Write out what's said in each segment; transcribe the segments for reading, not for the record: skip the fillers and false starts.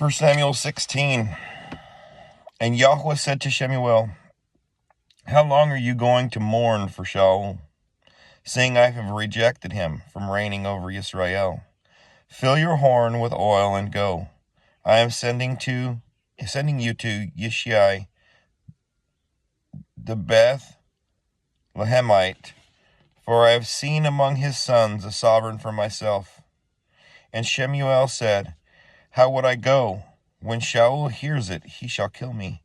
1 Samuel 16. And Yahweh said to Shemuel, How long are you going to mourn for Shaul, seeing I have rejected him from reigning over Israel? Fill your horn with oil and go. I am sending you to Yishai the Bethlehemite, for I have seen among his sons a sovereign for myself. And Shemuel said, How would I go? When Shaul hears it, he shall kill me.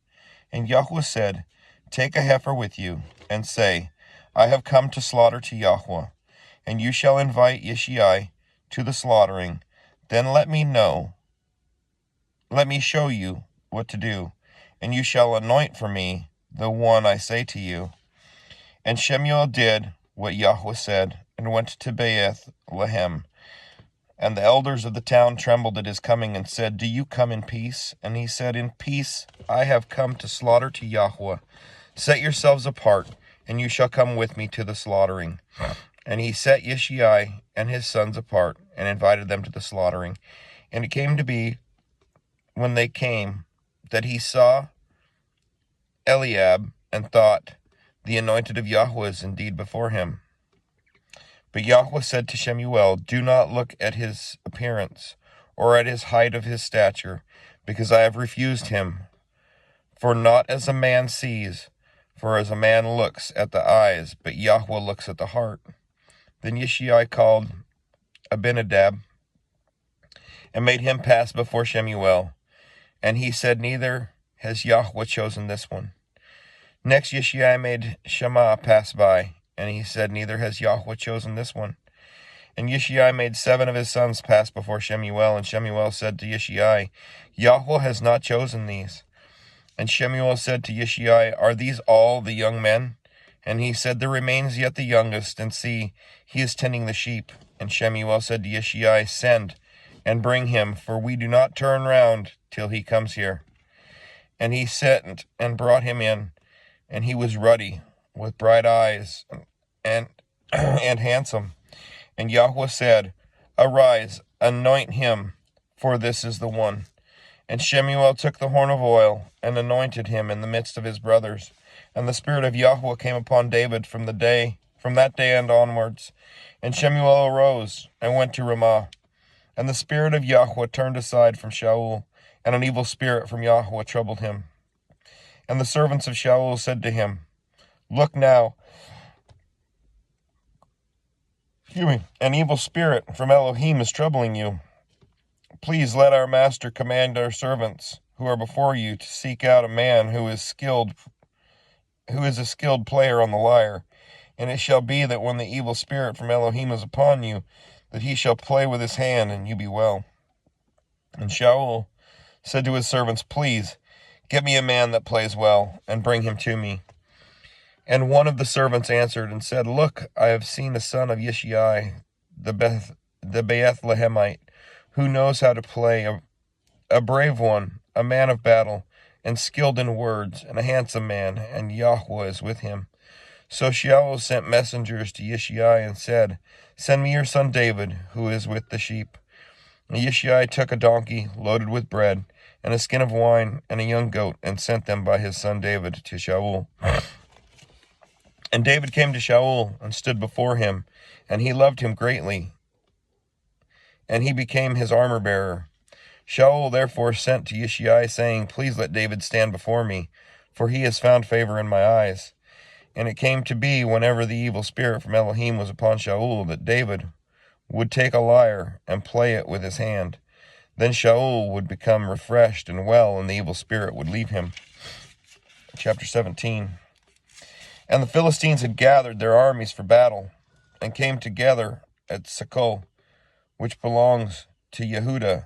And Yahweh said, Take a heifer with you, and say, I have come to slaughter to Yahweh. And you shall invite Yishai to the slaughtering. Then let me show you what to do, and you shall anoint for me the one I say to you. And Shemuel did what Yahweh said, and went to Bethlehem. And the elders of the town trembled at his coming, and said, Do you come in peace? And he said, In peace I have come to slaughter to Yahweh. Set yourselves apart, and you shall come with me to the slaughtering. And he set Yishai and his sons apart, and invited them to the slaughtering. And it came to be, when they came, that he saw Eliab, and thought, The anointed of Yahweh is indeed before him. But Yahweh said to Shemuel, Do not look at his appearance, or at his height of his stature, because I have refused him. For not as a man sees, for as a man looks at the eyes, but Yahweh looks at the heart. Then Yishai called Abinadab, and made him pass before Shemuel. And he said, Neither has Yahweh chosen this one. Next Yishai made Shammah pass by, and he said, Neither has Yahweh chosen this one. And Yishai made 7 of his sons pass before Shemuel, and Shemuel said to Yishai, Yahweh has not chosen these. And Shemuel said to Yishai, Are these all the young men? And he said, There remains yet the youngest, and see, he is tending the sheep. And Shemuel said to Yishai, Send, and bring him, for we do not turn round till he comes here. And he sent and brought him in, and he was ruddy, with bright eyes, and handsome. And Yahweh said, Arise, anoint him, for this is the one. And Shemuel took the horn of oil, and anointed him in the midst of his brothers. And the Spirit of Yahweh came upon David from that day and onwards. And Shemuel arose, and went to Ramah. And the Spirit of Yahweh turned aside from Shaul, and an evil spirit from Yahweh troubled him. And the servants of Shaul said to him, Look now, an evil spirit from Elohim is troubling you. Please let our master command our servants who are before you to seek out a man who is a skilled player on the lyre. And it shall be that when the evil spirit from Elohim is upon you, that he shall play with his hand, and you be well. And Shaul said to his servants, Please, get me a man that plays well, and bring him to me. And one of the servants answered and said, Look, I have seen a son of Yishai, the Bethlehemite, who knows how to play, a brave one, a man of battle, and skilled in words, and a handsome man, and Yahweh is with him. So Shaul sent messengers to Yishai and said, Send me your son David, who is with the sheep. And Yishai took a donkey loaded with bread, and a skin of wine, and a young goat, and sent them by his son David to Shaul. And David came to Shaul, and stood before him, and he loved him greatly, and he became his armor-bearer. Shaul therefore sent to Yishai, saying, Please let David stand before me, for he has found favor in my eyes. And it came to be, whenever the evil spirit from Elohim was upon Shaul, that David would take a lyre and play it with his hand. Then Shaul would become refreshed and well, and the evil spirit would leave him. Chapter 17. And the Philistines had gathered their armies for battle, and came together at Socoh, which belongs to Yehudah,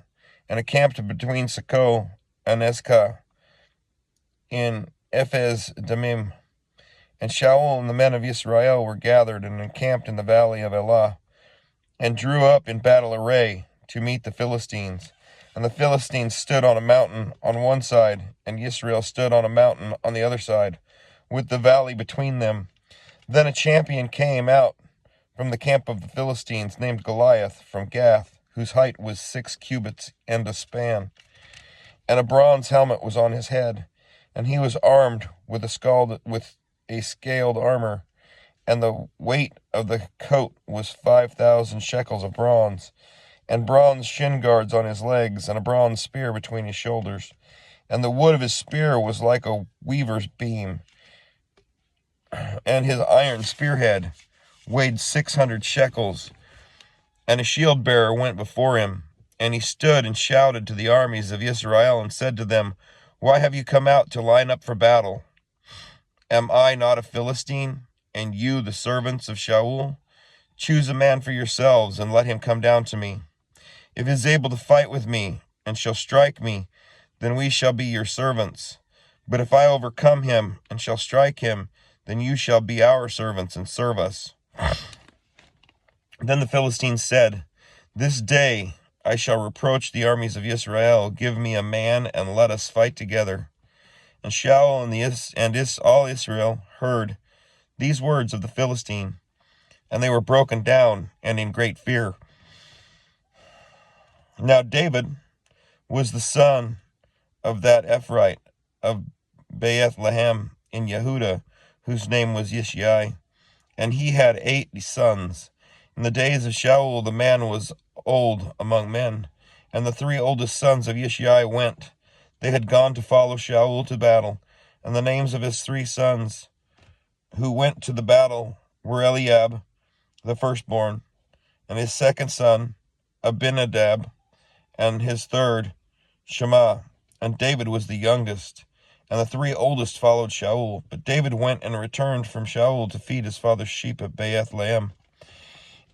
and encamped between Socoh and Ezekah in Ephes Damim. And Shaul and the men of Israel were gathered and encamped in the valley of Elah, and drew up in battle array to meet the Philistines. And the Philistines stood on a mountain on one side, and Israel stood on a mountain on the other side, with the valley between them. Then a champion came out from the camp of the Philistines, named Goliath, from Gath, whose height was 6 cubits and a span. and a bronze helmet was on his head, and he was armed with a scaled armor, and the weight of the coat was 5,000 shekels of bronze, and bronze shin guards on his legs, and a bronze spear between his shoulders. And the wood of his spear was like a weaver's beam, and his iron spearhead weighed 600 shekels. And a shield bearer went before him, and he stood and shouted to the armies of Israel and said to them, Why have you come out to line up for battle? Am I not a Philistine, and you the servants of Shaul? Choose a man for yourselves, and let him come down to me. If he is able to fight with me, and shall strike me, then we shall be your servants. But if I overcome him, and shall strike him, then you shall be our servants, and serve us. Then the Philistines said, This day I shall reproach the armies of Israel. Give me a man, and let us fight together. And Shaul and all Israel heard these words of the Philistine, and they were broken down and in great fear. Now David was the son of that Ephraite of Bethlehem in Yehudah, whose name was Yishai, and he had 80 sons. In the days of Shaul the man was old among men, and the 3 oldest sons of Yishai went. They had gone to follow Shaul to battle, and the names of his 3 sons who went to the battle were Eliab, the firstborn, and his second son, Abinadab, and his third, Shema. And David was the youngest, and the 3 oldest followed Shaul. But David went and returned from Shaul to feed his father's sheep at Bethlehem.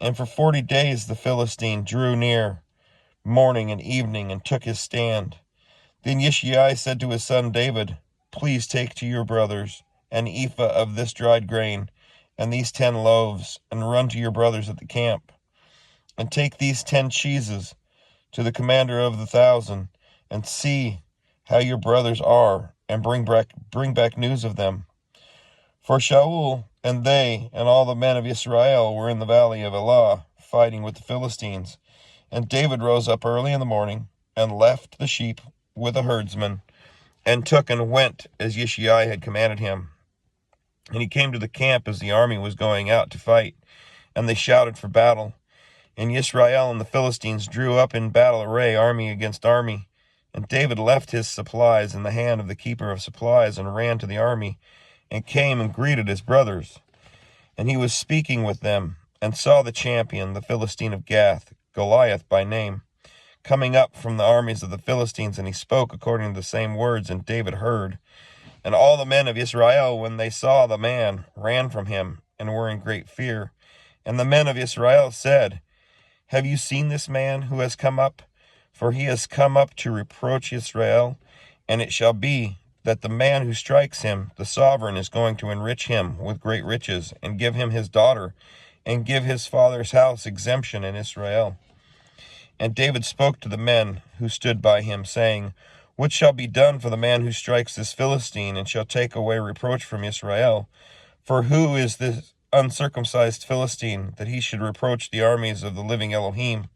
And for 40 days the Philistine drew near, morning and evening, and took his stand. Then Yishai said to his son David, Please take to your brothers an ephah of this dried grain, and these 10 loaves, and run to your brothers at the camp. And take these 10 cheeses to the commander of the 1,000, and see how your brothers are, and bring back news of them. For Shaul and they and all the men of Israel were in the valley of Elah, fighting with the Philistines. And David rose up early in the morning, and left the sheep with a herdsman, and took and went as Yishai had commanded him. And he came to the camp as the army was going out to fight, and they shouted for battle. And Israel and the Philistines drew up in battle array, army against army. And David left his supplies in the hand of the keeper of supplies, and ran to the army, and came and greeted his brothers. And he was speaking with them, and saw the champion, the Philistine of Gath, Goliath by name, coming up from the armies of the Philistines, and he spoke according to the same words, and David heard. And all the men of Israel, when they saw the man, ran from him, and were in great fear. And the men of Israel said, Have you seen this man who has come up? For he has come up to reproach Israel. And it shall be that the man who strikes him, the sovereign, is going to enrich him with great riches, and give him his daughter, and give his father's house exemption in Israel. And David spoke to the men who stood by him, saying, What shall be done for the man who strikes this Philistine, and shall take away reproach from Israel? For who is this uncircumcised Philistine, that he should reproach the armies of the living Elohim?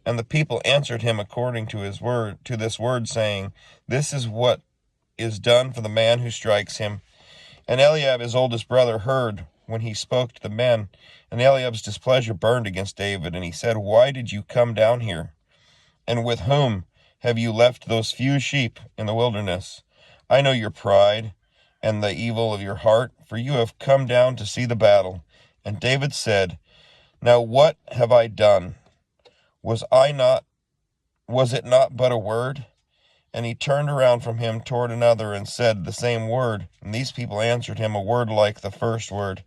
And the people answered him according to this word, saying, This is what is done for the man who strikes him. And Eliab, his oldest brother, heard when he spoke to the men, and Eliab's displeasure burned against David, and he said, Why did you come down here? And with whom have you left those few sheep in the wilderness? I know your pride and the evil of your heart, for you have come down to see the battle. And David said, Now what have I done? Was it not but a word? And he turned around from him toward another, and said the same word. And these people answered him a word like the first word.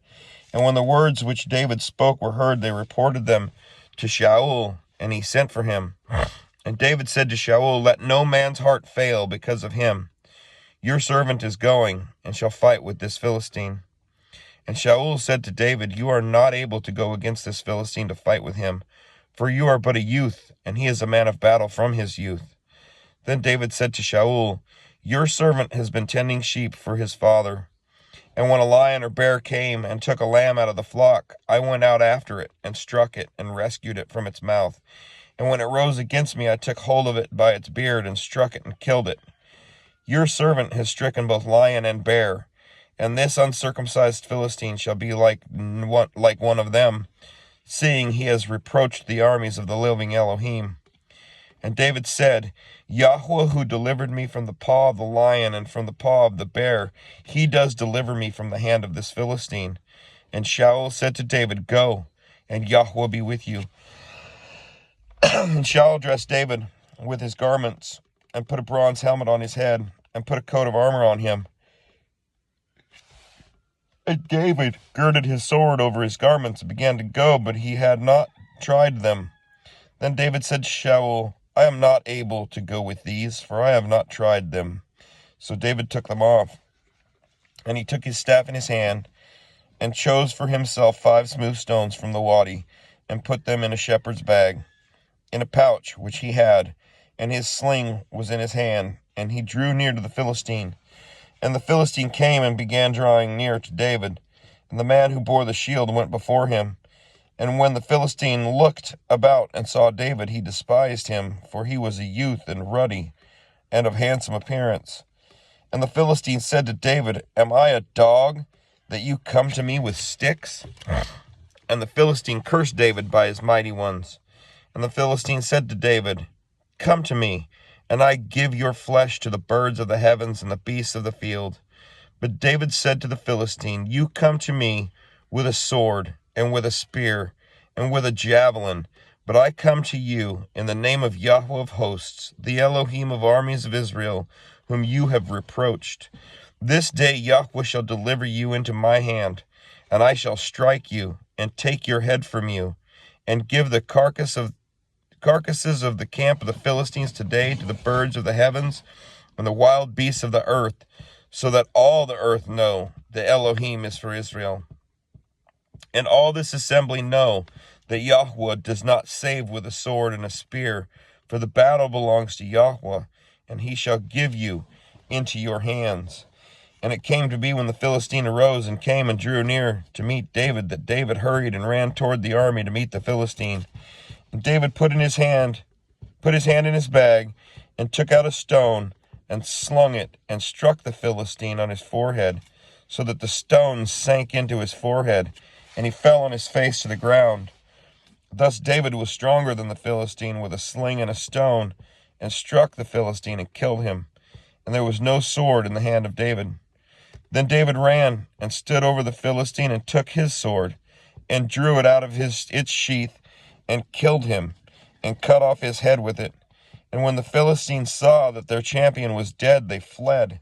And when the words which David spoke were heard, they reported them to Shaul, and he sent for him. And David said to Shaul, Let no man's heart fail because of him. Your servant is going, and shall fight with this Philistine. And Shaul said to David, You are not able to go against this Philistine to fight with him, for you are but a youth, and he is a man of battle from his youth. Then David said to Shaul, Your servant has been tending sheep for his father. And when a lion or bear came and took a lamb out of the flock, I went out after it, and struck it, and rescued it from its mouth. And when it rose against me, I took hold of it by its beard and struck it and killed it. Your servant has stricken both lion and bear, and this uncircumcised Philistine shall be like one of them, seeing he has reproached the armies of the living Elohim. And David said, Yahweh, who delivered me from the paw of the lion and from the paw of the bear, he does deliver me from the hand of this Philistine. And Shaul said to David, Go, and Yahweh be with you. And Shaul dressed David with his garments, and put a bronze helmet on his head, and put a coat of armor on him. And David girded his sword over his garments and began to go, but he had not tried them. Then David said to Shaul, I am not able to go with these, for I have not tried them. So David took them off. And he took his staff in his hand, and chose for himself 5 smooth stones from the wadi, and put them in a shepherd's bag, in a pouch which he had, and his sling was in his hand. And he drew near to the Philistine. And the Philistine came and began drawing near to David. And the man who bore the shield went before him. And when the Philistine looked about and saw David, he despised him, for he was a youth and ruddy, and of handsome appearance. And the Philistine said to David, Am I a dog, that you come to me with sticks? And the Philistine cursed David by his mighty ones. And the Philistine said to David, Come to me, and I give your flesh to the birds of the heavens and the beasts of the field. But David said to the Philistine, You come to me with a sword, and with a spear, and with a javelin, but I come to you in the name of Yahweh of hosts, the Elohim of armies of Israel, whom you have reproached. This day Yahweh shall deliver you into my hand, and I shall strike you, and take your head from you, and give the carcasses of the camp of the Philistines today to the birds of the heavens, and the wild beasts of the earth, so that all the earth know the Elohim is for Israel. And all this assembly know that Yahweh does not save with a sword and a spear, for the battle belongs to Yahweh, and he shall give you into your hands. And it came to be when the Philistine arose and came and drew near to meet David, that David hurried and ran toward the army to meet the Philistine. And David put his hand in his bag, and took out a stone, and slung it, and struck the Philistine on his forehead, so that the stone sank into his forehead, and he fell on his face to the ground. Thus David was stronger than the Philistine with a sling and a stone, and struck the Philistine and killed him. And there was no sword in the hand of David. Then David ran and stood over the Philistine, and took his sword, and drew it out of its sheath, and killed him, and cut off his head with it. And when the Philistines saw that their champion was dead, they fled.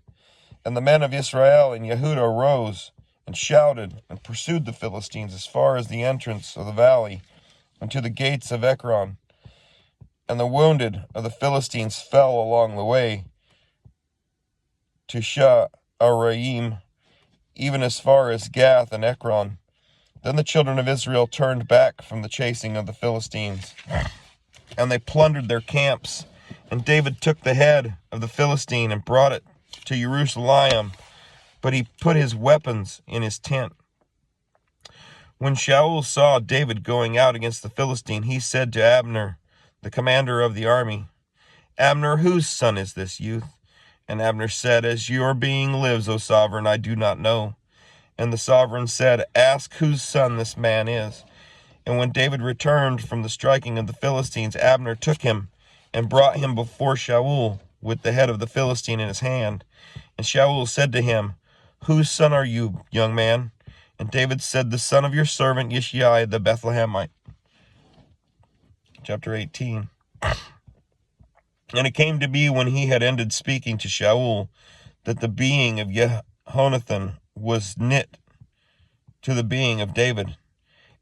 And the men of Israel and Yehudah arose, and shouted, and pursued the Philistines as far as the entrance of the valley, and to the gates of Ekron. And the wounded of the Philistines fell along the way to Sha'araim, even as far as Gath and Ekron. Then the children of Israel turned back from the chasing of the Philistines, and they plundered their camps. And David took the head of the Philistine and brought it to Jerusalem, but he put his weapons in his tent. When Shaul saw David going out against the Philistine, he said to Abner, the commander of the army, Abner, whose son is this youth? And Abner said, As your being lives, O sovereign, I do not know. And the sovereign said, Ask whose son this man is. And when David returned from the striking of the Philistines, Abner took him and brought him before Shaul with the head of the Philistine in his hand. And Shaul said to him, Whose son are you, young man? And David said, The son of your servant Yishai the Bethlehemite. Chapter 18. And it came to be when he had ended speaking to Shaul, that the being of Jehonathan was knit to the being of David.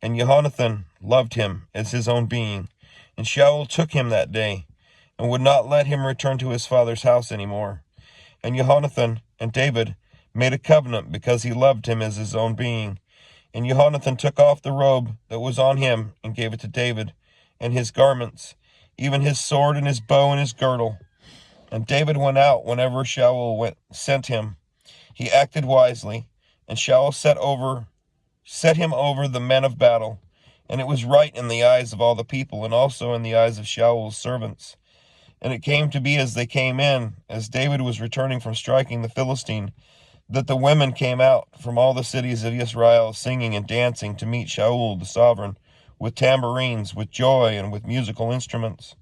And Jehonathan loved him as his own being. And Shaul took him that day, and would not let him return to his father's house any more. And Jehonathan and David made a covenant, because he loved him as his own being. And Jehonathan took off the robe that was on him, and gave it to David, and his garments, even his sword and his bow and his girdle. And David went out whenever Shaul sent him. He acted wisely, and Shaul set him over the men of battle, And it was right in the eyes of all the people, and also in the eyes of Shaul's servants. And it came to be as they came in, as David was returning from striking the Philistine, that the women came out from all the cities of Israel, singing and dancing to meet Shaul the sovereign, with tambourines, with joy, and with musical instruments.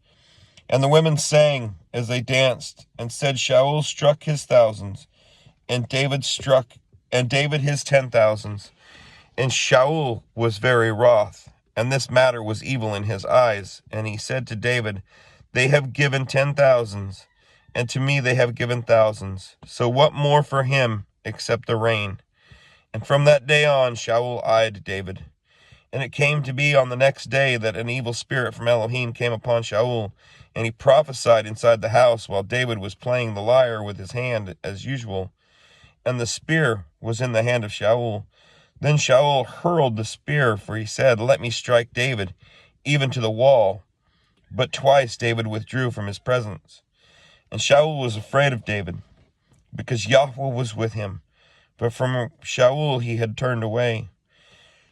And the women sang as they danced, and said, Shaul struck his thousands, and David his 10,000s. And Shaul was very wroth, and this matter was evil in his eyes. And he said to David, They have given 10,000s, and to me they have given thousands. So what more for him except the rain? And from that day on Shaul eyed David. And it came to be on the next day that an evil spirit from Elohim came upon Shaul, and he prophesied inside the house while David was playing the lyre with his hand as usual. And the spear was in the hand of Shaul. Then Shaul hurled the spear, for he said, Let me strike David, even to the wall. But twice David withdrew from his presence. And Shaul was afraid of David, because Yahweh was with him. But from Shaul he had turned away.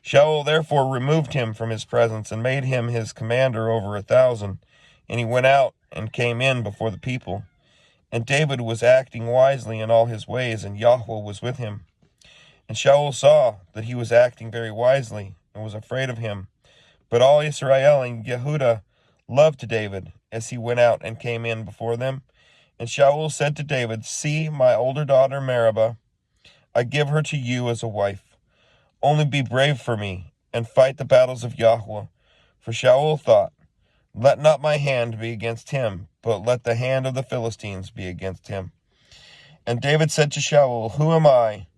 Shaul therefore removed him from his presence, and made him his commander over 1,000. And he went out and came in before the people. And David was acting wisely in all his ways, and Yahweh was with him. And Shaul saw that he was acting very wisely, and was afraid of him. But all Israel and Yehudah loved David, as he went out and came in before them. And Shaul said to David, See, my older daughter Merabah, I give her to you as a wife. Only be brave for me, and fight the battles of Yahweh. For Shaul thought, Let not my hand be against him, but let the hand of the Philistines be against him. And David said to Shaul, Who am I,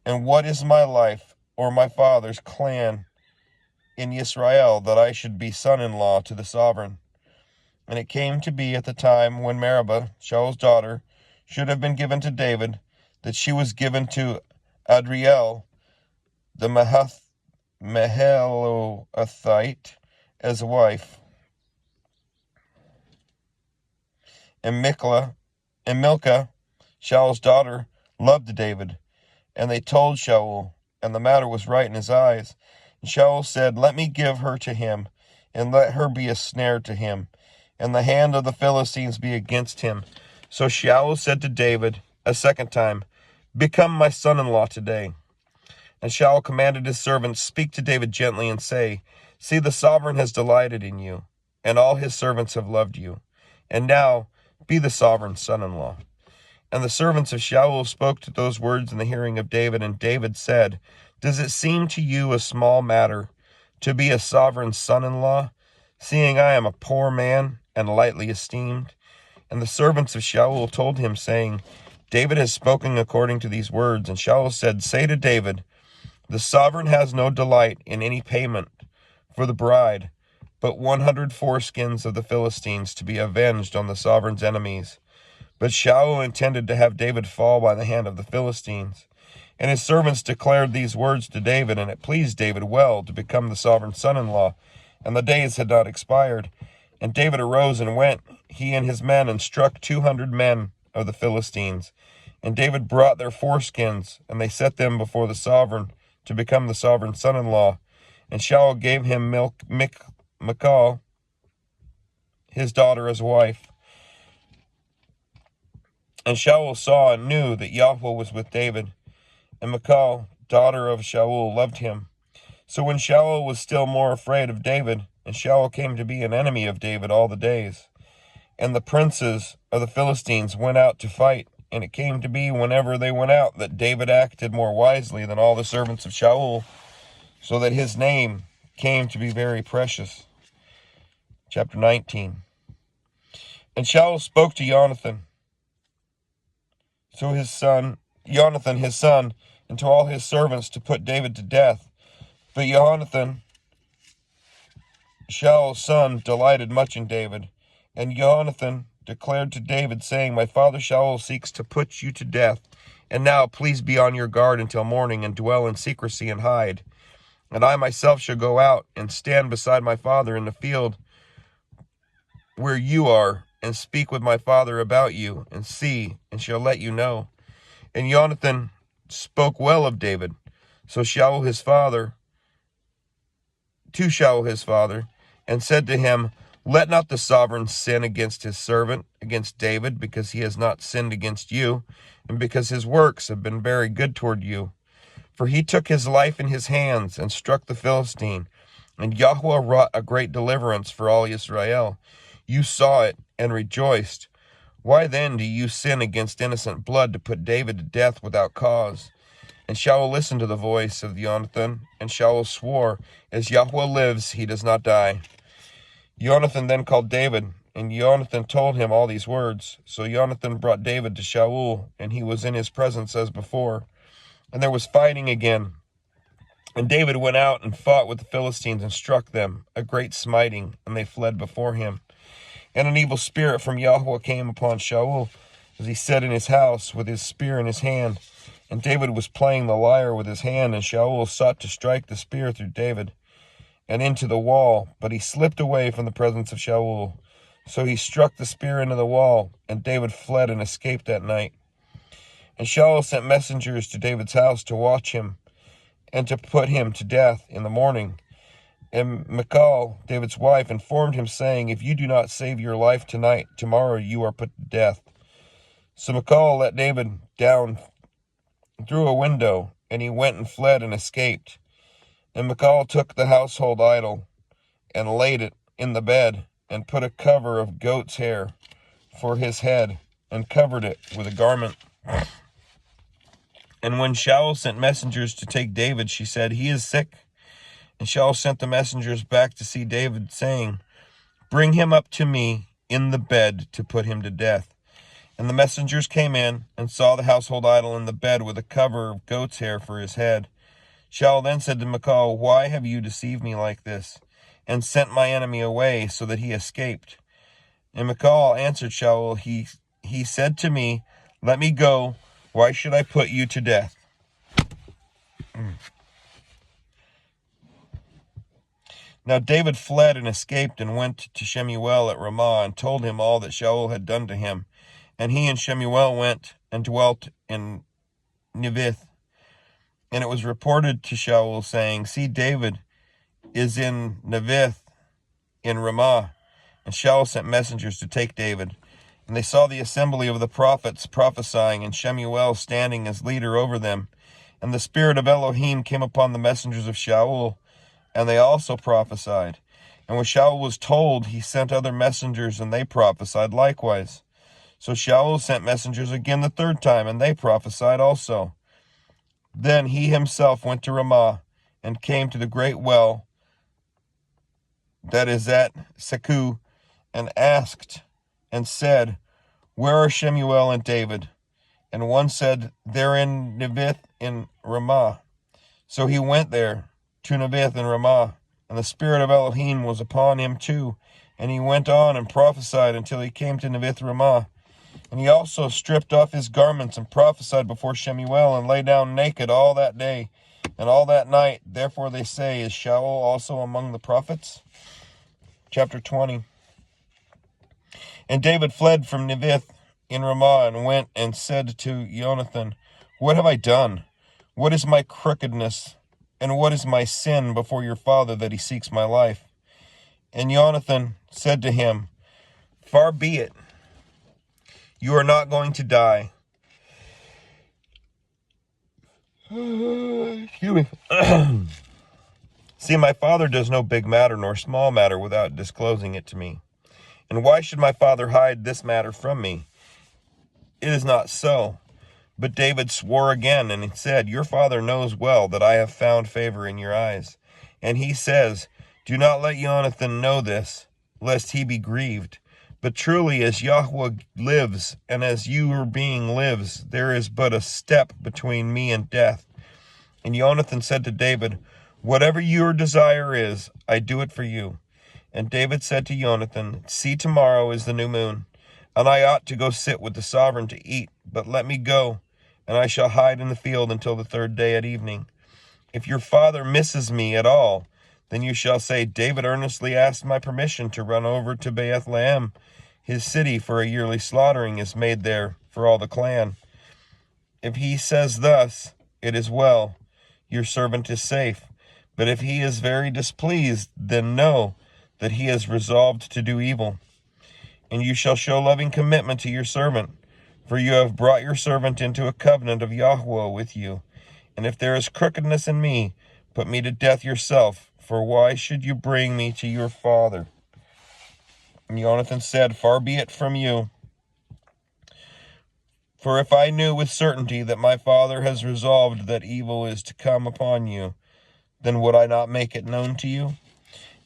and what is my life, or my father's clan in Israel, that I should be son-in-law to the sovereign? And it came to be at the time when Merabah, Shaul's daughter, should have been given to David, that she was given to Adriel, the Mahalothite, as a wife. And Milcah, Shaul's daughter, loved David. And they told Shaul, and the matter was right in his eyes. And Shaul said, Let me give her to him, and let her be a snare to him, and the hand of the Philistines be against him. So Shaul said to David a second time, Become my son-in-law today. And Shaul commanded his servants, Speak to David gently, and say, See, the sovereign has delighted in you, and all his servants have loved you. And now be the sovereign's son-in-law. And the servants of Shaul spoke to those words in the hearing of David, and David said, Does it seem to you a small matter to be a sovereign's son-in-law, seeing I am a poor man and lightly esteemed? And the servants of Shaul told him, saying, David has spoken according to these words. And Shaul said, Say to David, The sovereign has no delight in any payment for the bride, but 100 foreskins of the Philistines to be avenged on the sovereign's enemies. But Shaul intended to have David fall by the hand of the Philistines. And his servants declared these words to David, and it pleased David well to become the sovereign's son-in-law, and the days had not expired. And David arose and went, he and his men, and struck 200 men of the Philistines. And David brought their foreskins, and they set them before the sovereign to become the sovereign's son-in-law. And Shaul gave him Michal, his daughter, as a wife. And Shaul saw and knew that Yahweh was with David, and Michal, daughter of Shaul, loved him. So when Shaul was still more afraid of David, and Shaul came to be an enemy of David all the days, and the princes of the Philistines went out to fight, and it came to be whenever they went out that David acted more wisely than all the servants of Shaul, so that his name came to be very precious. Chapter 19. And Shaul spoke to Jonathan, his son, and to all his servants to put David to death. But Jonathan, Shaul's son, delighted much in David. And Jonathan declared to David, saying, My father Shaul seeks to put you to death. And now please be on your guard until morning, and dwell in secrecy and hide. And I myself shall go out and stand beside my father in the field where you are, and speak with my father about you, and see, and shall let you know. And Jonathan spoke well of David. So Shaul his father to Shaul his father, and said to him, Let not the sovereign sin against his servant, against David, because he has not sinned against you, and because his works have been very good toward you. For he took his life in his hands, and struck the Philistine, and Yahweh wrought a great deliverance for all Israel. You saw it, and rejoiced. Why then do you sin against innocent blood to put David to death without cause? And Shaul listened to the voice of Jonathan, and Shaul swore, As Yahweh lives, he does not die. Jonathan then called David, and Jonathan told him all these words. So Jonathan brought David to Shaul, and he was in his presence as before. And there was fighting again. And David went out and fought with the Philistines and struck them, a great smiting, and they fled before him. And an evil spirit from Yahweh came upon Shaul, as he sat in his house with his spear in his hand. And David was playing the lyre with his hand, and Shaul sought to strike the spear through David and into the wall, but he slipped away from the presence of Shaul. So he struck the spear into the wall, and David fled and escaped that night. And Shaul sent messengers to David's house to watch him and to put him to death in the morning. And Michal, David's wife, informed him, saying, If you do not save your life tonight, tomorrow you are put to death. So Michal let David down through a window, and he went and fled and escaped. And Michal took the household idol and laid it in the bed, and put a cover of goat's hair for his head, and covered it with a garment. And when Shaul sent messengers to take David, she said, He is sick. And Shaul sent the messengers back to see David, saying, Bring him up to me in the bed to put him to death. And the messengers came in and saw the household idol in the bed with a cover of goat's hair for his head. Shaul then said to Michal, Why have you deceived me like this, and sent my enemy away so that he escaped? And Michal answered Shaul, He said to me, Let me go. Why should I put you to death? Now David fled and escaped and went to Shemuel at Ramah and told him all that Shaul had done to him. And he and Shemuel went and dwelt in Nivith. And it was reported to Shaul, saying, See, David is in Nivith in Ramah. And Shaul sent messengers to take David. And they saw the assembly of the prophets prophesying, and Shemuel standing as leader over them. And the spirit of Elohim came upon the messengers of Shaul, and they also prophesied. And when Shaul was told, he sent other messengers, and they prophesied likewise. So Shaul sent messengers again the third time, and they prophesied also. Then he himself went to Ramah, and came to the great well that is at Seku, and asked, and said, Where are Shemuel and David? And one said, They're in Nivith in Ramah. So he went there to Nivith in Ramah, and the spirit of Elohim was upon him too. And he went on and prophesied until he came to Nivith Ramah. And he also stripped off his garments and prophesied before Shemuel, and lay down naked all that day and all that night. Therefore they say, Is Shaul also among the prophets? Chapter 20. And David fled from Nivith in Ramah, and went and said to Jonathan, What have I done? What is my crookedness? And what is my sin before your father, that he seeks my life? And Jonathan said to him, Far be it. You are not going to die. Excuse me. See, my father does no big matter nor small matter without disclosing it to me. And why should my father hide this matter from me? It is not so. But David swore again, and he said, Your father knows well that I have found favor in your eyes. And he says, Do not let Jonathan know this, lest he be grieved. But truly, as Yahweh lives, and as your being lives, there is but a step between me and death. And Jonathan said to David, Whatever your desire is, I do it for you. And David said to Jonathan, See, tomorrow is the new moon, and I ought to go sit with the sovereign to eat. But let me go, and I shall hide in the field until the third day at evening. If your father misses me at all, then you shall say, David earnestly asked my permission to run over to Bethlehem, his city, for a yearly slaughtering is made there for all the clan. If he says thus, it is well, your servant is safe. But if he is very displeased, then know that he has resolved to do evil. And you shall show loving commitment to your servant, for you have brought your servant into a covenant of Yahweh with you. And if there is crookedness in me, put me to death yourself, for why should you bring me to your father? And Jonathan said, Far be it from you. For if I knew with certainty that my father has resolved that evil is to come upon you, then would I not make it known to you?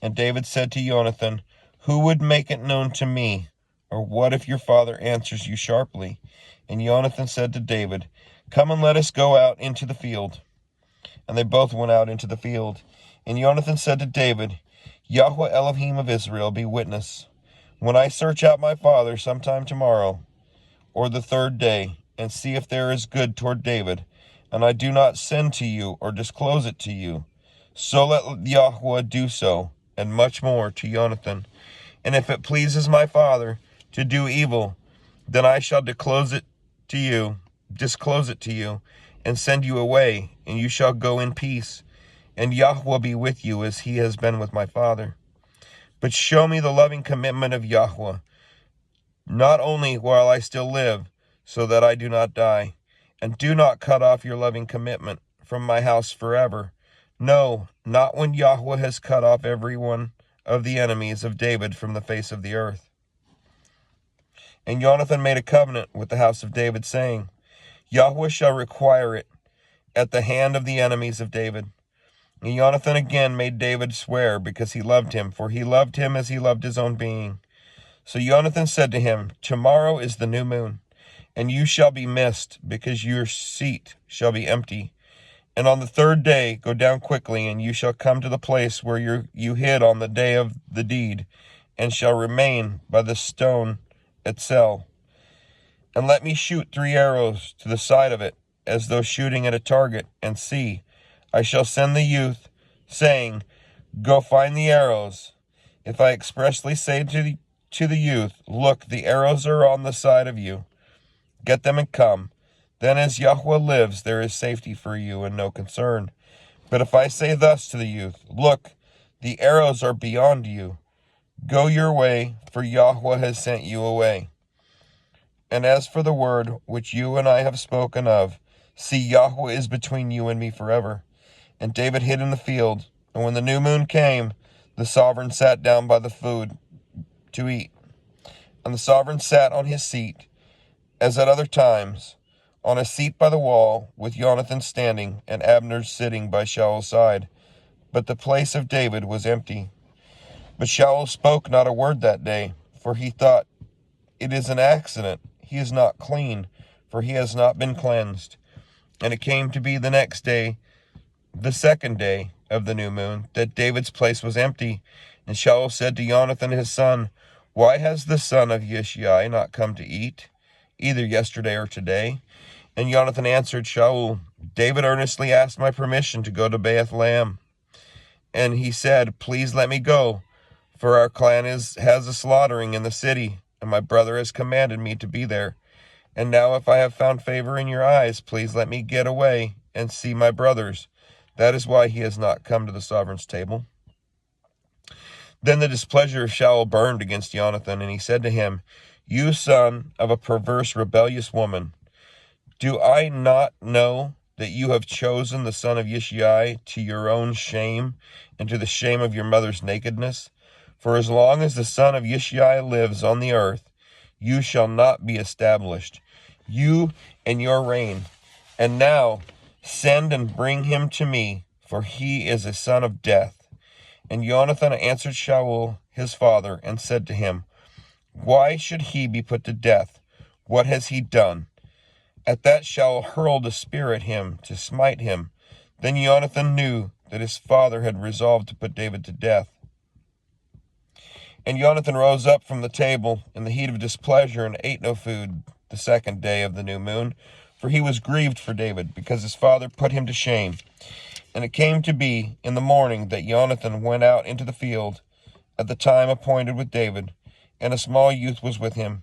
And David said to Jonathan, Who would make it known to me? Or what if your father answers you sharply? And Jonathan said to David, Come and let us go out into the field. And they both went out into the field. And Jonathan said to David, Yahweh Elohim of Israel be witness. When I search out my father sometime tomorrow, or the third day, and see if there is good toward David, and I do not send to you or disclose it to you, so let Yahweh do so, and much more to Jonathan. And if it pleases my father to do evil, then I shall disclose it to you, and send you away, and you shall go in peace, and Yahweh be with you as he has been with my father. But show me the loving commitment of Yahweh, not only while I still live, so that I do not die, and do not cut off your loving commitment from my house forever. No, not when Yahweh has cut off every one of the enemies of David from the face of the earth. And Jonathan made a covenant with the house of David, saying, Yahweh shall require it at the hand of the enemies of David. And Jonathan again made David swear, because he loved him, for he loved him as he loved his own being. So Jonathan said to him, Tomorrow is the new moon, and you shall be missed, because your seat shall be empty. And on the third day go down quickly, and you shall come to the place where you hid on the day of the deed, and shall remain by the stone Etzel. And let me shoot 3 arrows to the side of it, as though shooting at a target, and see, I shall send the youth, saying, Go find the arrows. If I expressly say to the youth, Look, the arrows are on the side of you, get them and come. Then as Yahweh lives, there is safety for you and no concern. But if I say thus to the youth, Look, the arrows are beyond you, go your way, for Yahweh has sent you away. And as for the word which you and I have spoken of, see, Yahweh is between you and me forever. And David hid in the field, and when the new moon came, the sovereign sat down by the food to eat. And the sovereign sat on his seat, as at other times, on a seat by the wall, with Jonathan standing, and Abner sitting by Shaul's side. But the place of David was empty. But Shaul spoke not a word that day, for he thought, It is an accident, he is not clean, for he has not been cleansed. And it came to be the next day, the second day of the new moon, that David's place was empty. And Shaul said to Jonathan his son, Why has the son of Yishai not come to eat, either yesterday or today? And Jonathan answered Shaul, David earnestly asked my permission to go to Bethlehem. And he said, Please let me go, for our clan has a slaughtering in the city, and my brother has commanded me to be there. And now if I have found favor in your eyes, please let me get away and see my brothers. That is why he has not come to the sovereign's table. Then the displeasure of Shaul burned against Jonathan, and he said to him, You son of a perverse, rebellious woman, do I not know that you have chosen the son of Yishai to your own shame and to the shame of your mother's nakedness? For as long as the son of Yishai lives on the earth, you shall not be established, you and your reign. And now send and bring him to me, for he is a son of death. And Jonathan answered Shaul his father, and said to him, Why should he be put to death? What has he done? At that Shaul hurled a spear at him to smite him. Then Jonathan knew that his father had resolved to put David to death. And Jonathan rose up from the table in the heat of displeasure, and ate no food the second day of the new moon, for he was grieved for David, because his father put him to shame. And it came to be in the morning that Jonathan went out into the field at the time appointed with David, and a small youth was with him.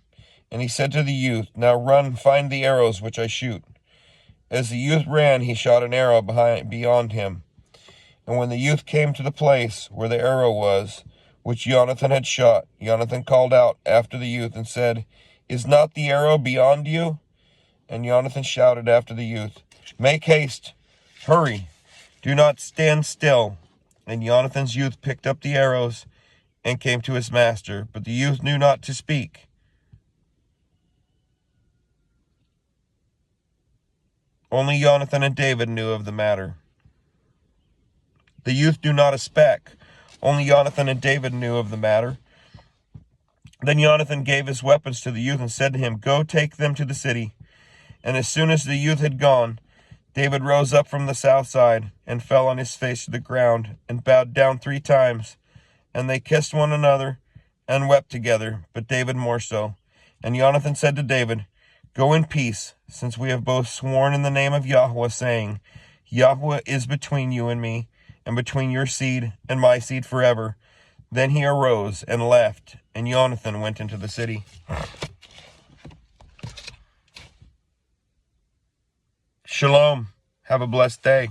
And he said to the youth, Now run, find the arrows which I shoot. As the youth ran, he shot an arrow beyond him, And when the youth came to the place where the arrow was, which Jonathan had shot, Jonathan called out after the youth and said, Is not the arrow beyond you? And Jonathan shouted after the youth, Make haste, hurry, do not stand still. And Jonathan's youth picked up the arrows and came to his master, but the youth knew not to speak. Only Jonathan and David knew of the matter. The youth knew not a speck. Only Jonathan and David knew of the matter. Then Jonathan gave his weapons to the youth and said to him, Go take them to the city. And as soon as the youth had gone, David rose up from the south side and fell on his face to the ground and bowed down 3 times. And they kissed one another and wept together, but David more so. And Jonathan said to David, Go in peace, since we have both sworn in the name of Yahweh, saying, Yahweh is between you and me, and between your seed and my seed forever. Then he arose and left, and Jonathan went into the city. Shalom. Have a blessed day.